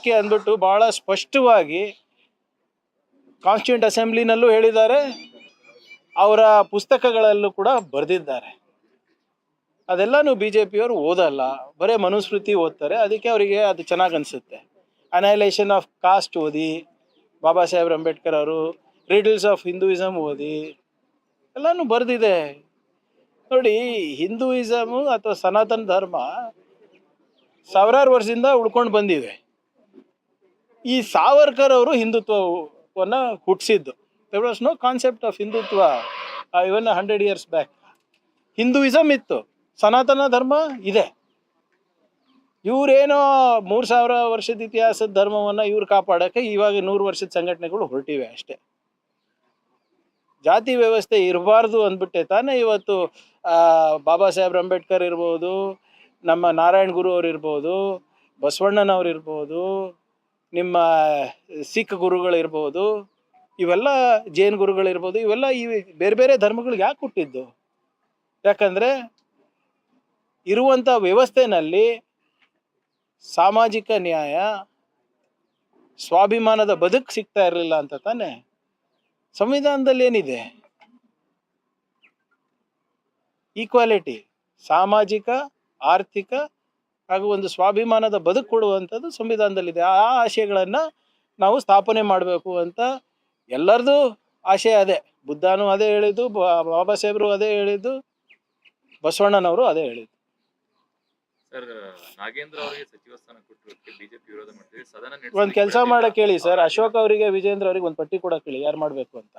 ಯಾಕೆ ಅಂದ್ಬಿಟ್ಟು ಬಹಳ ಸ್ಪಷ್ಟವಾಗಿ ಕಾನ್ಸ್ಟಿಟ್ಯೂಂಟ್ ಅಸೆಂಬ್ಲಿನಲ್ಲೂ ಹೇಳಿದ್ದಾರೆ, ಅವರ ಪುಸ್ತಕಗಳಲ್ಲೂ ಕೂಡ ಬರೆದಿದ್ದಾರೆ. ಅದೆಲ್ಲನೂ BJPಯವರು ಓದಲ್ಲ, ಬರೀ ಮನುಸ್ಮೃತಿ ಓದ್ತಾರೆ. ಅದಕ್ಕೆ ಅವರಿಗೆ ಅದು ಚೆನ್ನಾಗಿ ಅನಿಸುತ್ತೆ. ಅನೈಲೇಷನ್ ಆಫ್ ಕಾಸ್ಟ್ ಓದಿ, ಬಾಬಾ ಸಾಹೇಬ್ ಅಂಬೇಡ್ಕರ್ ಅವರು ರೀಡಲ್ಸ್ ಆಫ್ ಹಿಂದೂಯಿಸಮ್ ಓದಿ, ಎಲ್ಲನೂ ಬರೆದಿದೆ. ನೋಡಿ, ಹಿಂದೂಯಿಸಮು ಅಥವಾ ಸನಾತನ ಧರ್ಮ ಸಾವಿರಾರು ವರ್ಷದಿಂದ ಉಳ್ಕೊಂಡು ಬಂದಿದೆ. ಈ ಸಾವರ್ಕರ್ ಅವರು ಹಿಂದುತ್ವವನ್ನು ಹುಟ್ಟಿಸಿದ್ದು. There was no concept of Hindutva even 100 years back. Hinduism ಇತ್ತು, ಸನಾತನ ಧರ್ಮ ಇದೆ. ಇವರೇನೋ 3000 ವರ್ಷದ ಇತಿಹಾಸದ ಧರ್ಮವನ್ನು ಇವ್ರು ಕಾಪಾಡೋಕ್ಕೆ ಇವಾಗ 100 ವರ್ಷದ ಸಂಘಟನೆಗಳು ಹೊರಟಿವೆ ಅಷ್ಟೇ. ಜಾತಿ ವ್ಯವಸ್ಥೆ ಇರಬಾರ್ದು ಅಂದ್ಬಿಟ್ಟೆ ತಾನೇ ಇವತ್ತು ಬಾಬಾ ಸಾಹೇಬ್ ಅಂಬೇಡ್ಕರ್ ಇರ್ಬೋದು, ನಮ್ಮ ನಾರಾಯಣ್ ಗುರು ಅವ್ರು ಇರ್ಬೋದು, ಬಸವಣ್ಣನವ್ರು ಇರ್ಬೋದು, ನಿಮ್ಮ ಸಿಖ್ ಗುರುಗಳಿರ್ಬೋದು, ಇವೆಲ್ಲ ಜೈನ್ ಗುರುಗಳಿರ್ಬೋದು, ಇವೆಲ್ಲ ಈ ಬೇರೆ ಬೇರೆ ಧರ್ಮಗಳಿಗೆ ಯಾಕೆ ಹುಟ್ಟಿದ್ದು? ಯಾಕಂದರೆ ಇರುವಂಥ ವ್ಯವಸ್ಥೆನಲ್ಲಿ ಸಾಮಾಜಿಕ ನ್ಯಾಯ, ಸ್ವಾಭಿಮಾನದ ಬದುಕು ಸಿಗ್ತಾ ಇರಲಿಲ್ಲ ಅಂತ ತಾನೆ. ಸಂವಿಧಾನದಲ್ಲಿ ಏನಿದೆ? ಈಕ್ವಾಲಿಟಿ, ಸಾಮಾಜಿಕ, ಆರ್ಥಿಕ ಹಾಗೂ ಒಂದು ಸ್ವಾಭಿಮಾನದ ಬದುಕು ಕೊಡುವಂಥದ್ದು ಸಂವಿಧಾನದಲ್ಲಿದೆ. ಆ ಆಶಯಗಳನ್ನು ನಾವು ಸ್ಥಾಪನೆ ಮಾಡಬೇಕು ಅಂತ ಎಲ್ಲರದು ಆಶಯ ಅದೇ. ಬುದ್ಧನೂ ಅದೇ ಹೇಳಿದ್ದು, ಬಾಬಾ ಸಾಹೇಬರು ಅದೇ ಹೇಳಿದ್ದು, ಬಸವಣ್ಣನವರು ಅದೇ ಹೇಳಿದ್ದು. ಸರ್, ನಾಗೇಂದ್ರ ಅವರಿಗೆ ಸಚಿವ ಸ್ಥಾನ ಕೊಟ್ಟಿರೋದಕ್ಕೆ ಬಿಜೆಪಿ ವಿರೋಧ ಮಾಡ್ತೀವಿ. ಸದನ ಒಂದು ಕೆಲಸ ಮಾಡಕ್ಕೆ ಹೇಳಿ ಸರ್, ಅಶೋಕ್ ಅವರಿಗೆ, ವಿಜೇಂದ್ರ ಅವರಿಗೆ ಒಂದು ಪಟ್ಟಿ ಕೊಡಕ್ಕೆ ಹೇಳಿ ಯಾರು ಮಾಡಬೇಕು ಅಂತ.